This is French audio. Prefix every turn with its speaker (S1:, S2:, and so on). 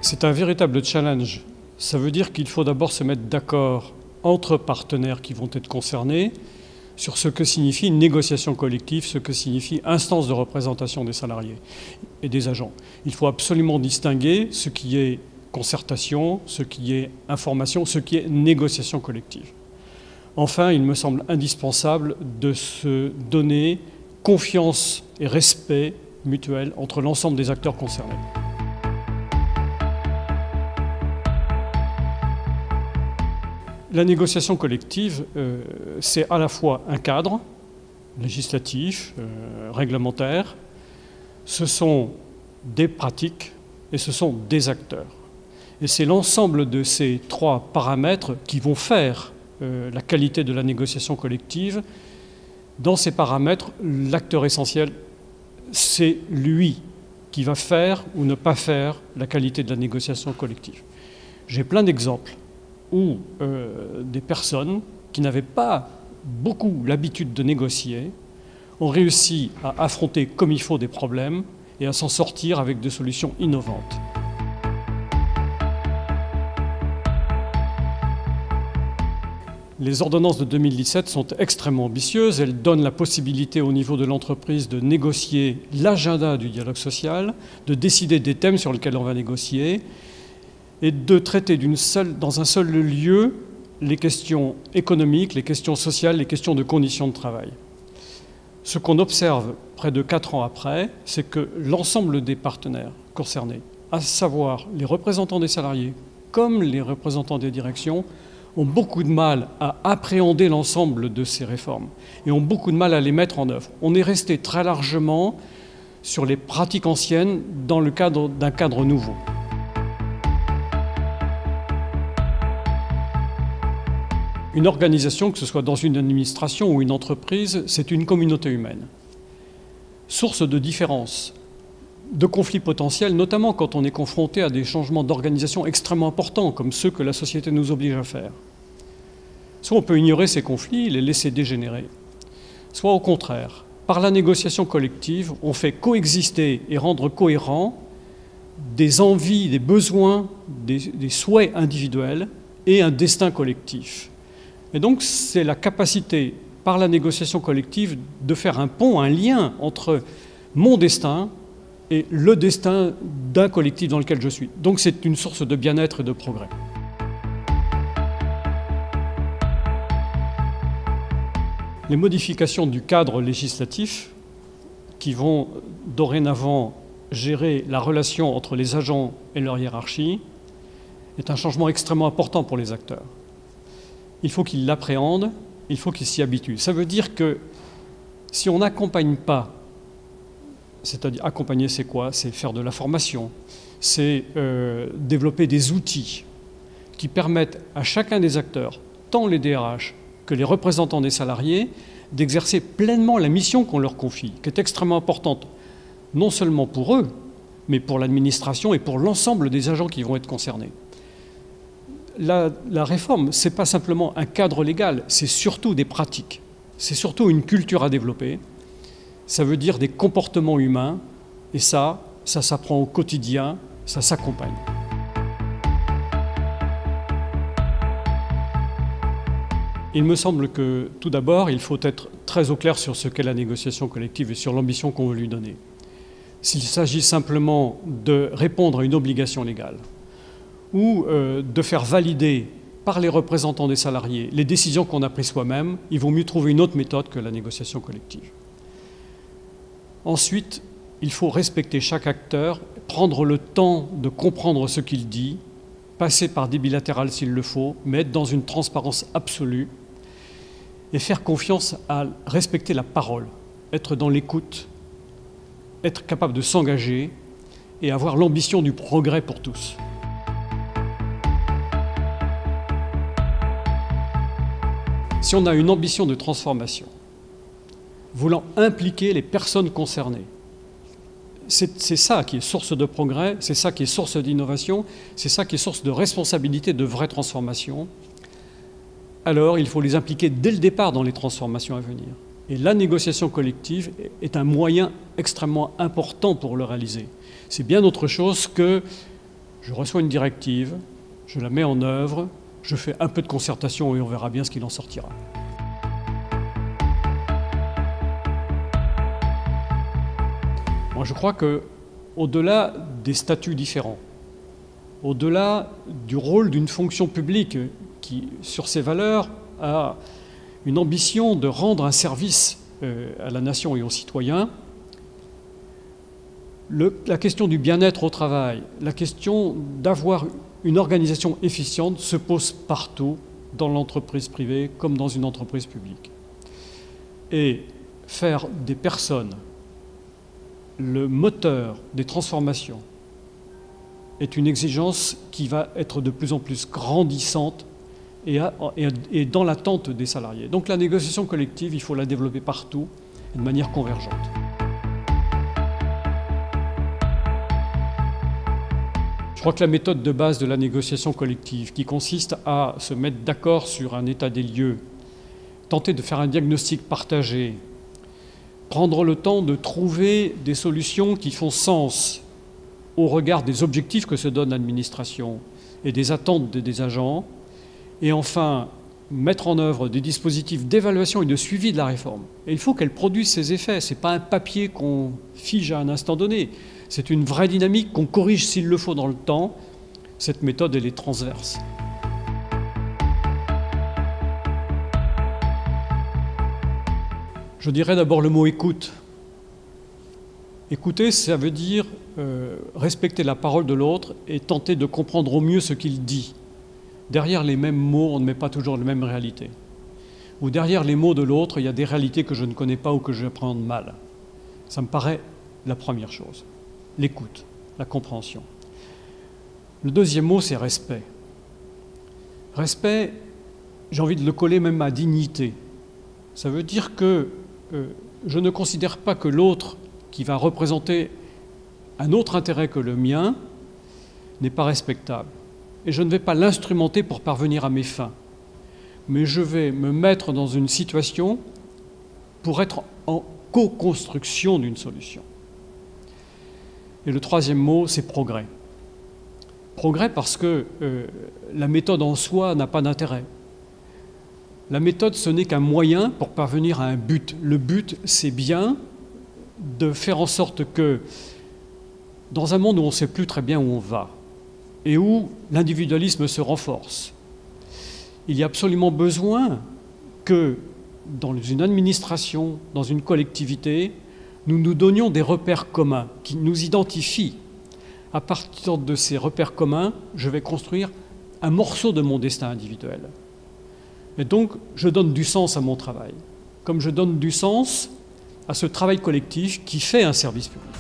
S1: C'est un véritable challenge. Ça veut dire qu'il faut d'abord se mettre d'accord entre partenaires qui vont être concernés sur ce que signifie une négociation collective, ce que signifie instance de représentation des salariés et des agents. Il faut absolument distinguer ce qui est concertation, ce qui est information, ce qui est négociation collective. Enfin, il me semble indispensable de se donner confiance et respect mutuel entre l'ensemble des acteurs concernés. La négociation collective, c'est à la fois un cadre législatif, réglementaire, ce sont des pratiques et ce sont des acteurs. Et c'est l'ensemble de ces trois paramètres qui vont faire la qualité de la négociation collective. Dans ces paramètres, l'acteur essentiel, c'est lui qui va faire ou ne pas faire la qualité de la négociation collective. J'ai plein d'exemples où des personnes qui n'avaient pas beaucoup l'habitude de négocier ont réussi à affronter comme il faut des problèmes et à s'en sortir avec des solutions innovantes. Les ordonnances de 2017 sont extrêmement ambitieuses. Elles donnent la possibilité au niveau de l'entreprise de négocier l'agenda du dialogue social, de décider des thèmes sur lesquels on va négocier et de traiter dans un seul lieu les questions économiques, les questions sociales, les questions de conditions de travail. Ce qu'on observe près de 4 ans après, c'est que l'ensemble des partenaires concernés, à savoir les représentants des salariés comme les représentants des directions, ont beaucoup de mal à appréhender l'ensemble de ces réformes et ont beaucoup de mal à les mettre en œuvre. On est resté très largement sur les pratiques anciennes dans le cadre d'un cadre nouveau. Une organisation, que ce soit dans une administration ou une entreprise, c'est une communauté humaine. Source de différences, de conflits potentiels, notamment quand on est confronté à des changements d'organisation extrêmement importants, comme ceux que la société nous oblige à faire. Soit on peut ignorer ces conflits, les laisser dégénérer, soit au contraire, par la négociation collective, on fait coexister et rendre cohérents des envies, des besoins, des souhaits individuels et un destin collectif. Et donc c'est la capacité, par la négociation collective, de faire un pont, un lien entre mon destin et le destin d'un collectif dans lequel je suis. Donc c'est une source de bien-être et de progrès. Les modifications du cadre législatif qui vont dorénavant gérer la relation entre les agents et leur hiérarchie est un changement extrêmement important pour les acteurs. Il faut qu'ils l'appréhendent, il faut qu'ils s'y habituent. Ça veut dire que si on n'accompagne pas, c'est-à-dire accompagner, c'est quoi? C'est faire de la formation, c'est développer des outils qui permettent à chacun des acteurs, tant les DRH que les représentants des salariés, d'exercer pleinement la mission qu'on leur confie, qui est extrêmement importante, non seulement pour eux, mais pour l'administration et pour l'ensemble des agents qui vont être concernés. La réforme, ce n'est pas simplement un cadre légal, c'est surtout des pratiques, c'est surtout une culture à développer. Ça veut dire des comportements humains, et ça s'apprend au quotidien, ça s'accompagne. Il me semble que, tout d'abord, il faut être très au clair sur ce qu'est la négociation collective et sur l'ambition qu'on veut lui donner. S'il s'agit simplement de répondre à une obligation légale ou de faire valider par les représentants des salariés les décisions qu'on a prises soi-même, il vaut mieux trouver une autre méthode que la négociation collective. Ensuite, il faut respecter chaque acteur, prendre le temps de comprendre ce qu'il dit, passer par des bilatérales s'il le faut, mais être dans une transparence absolue et faire confiance à respecter la parole, être dans l'écoute, être capable de s'engager et avoir l'ambition du progrès pour tous. Si on a une ambition de transformation, voulant impliquer les personnes concernées, c'est ça qui est source de progrès, c'est ça qui est source d'innovation, c'est ça qui est source de responsabilité, de vraie transformation. Alors il faut les impliquer dès le départ dans les transformations à venir. Et la négociation collective est un moyen extrêmement important pour le réaliser. C'est bien autre chose que Je reçois une directive, je la mets en œuvre, je fais un peu de concertation et on verra bien ce qu'il en sortira. Moi, je crois qu'au-delà des statuts différents, au-delà du rôle d'une fonction publique qui, sur ses valeurs, a une ambition de rendre un service à la nation et aux citoyens, la question du bien-être au travail, la question d'avoir une organisation efficiente se pose partout, dans l'entreprise privée comme dans une entreprise publique. Et faire des personnes le moteur des transformations est une exigence qui va être de plus en plus grandissante et dans l'attente des salariés. Donc la négociation collective, il faut la développer partout et de manière convergente. Je crois que la méthode de base de la négociation collective, qui consiste à se mettre d'accord sur un état des lieux, tenter de faire un diagnostic partagé, prendre le temps de trouver des solutions qui font sens au regard des objectifs que se donne l'administration et des attentes des agents, et enfin mettre en œuvre des dispositifs d'évaluation et de suivi de la réforme. Et il faut qu'elle produise ses effets. Ce n'est pas un papier qu'on fige à un instant donné. C'est une vraie dynamique qu'on corrige s'il le faut dans le temps. Cette méthode, elle est transverse. Je dirais d'abord le mot écoute. Écouter, ça veut dire respecter la parole de l'autre et tenter de comprendre au mieux ce qu'il dit. Derrière les mêmes mots, on ne met pas toujours la même réalité. Ou derrière les mots de l'autre, il y a des réalités que je ne connais pas ou que j'appréhende mal. Ça me paraît la première chose. L'écoute, la compréhension. Le deuxième mot, c'est respect. Respect, j'ai envie de le coller même à dignité. Ça veut dire que je ne considère pas que l'autre qui va représenter un autre intérêt que le mien n'est pas respectable. Et je ne vais pas l'instrumenter pour parvenir à mes fins. Mais je vais me mettre dans une situation pour être en co-construction d'une solution. Et le troisième mot, c'est progrès. Progrès parce que la méthode en soi n'a pas d'intérêt. La méthode, ce n'est qu'un moyen pour parvenir à un but. Le but, c'est bien de faire en sorte que, dans un monde où on ne sait plus très bien où on va, et où l'individualisme se renforce, il y a absolument besoin que, dans une administration, dans une collectivité, nous nous donnions des repères communs qui nous identifient. À partir de ces repères communs, je vais construire un morceau de mon destin individuel. Et donc, je donne du sens à mon travail, comme je donne du sens à ce travail collectif qui fait un service public.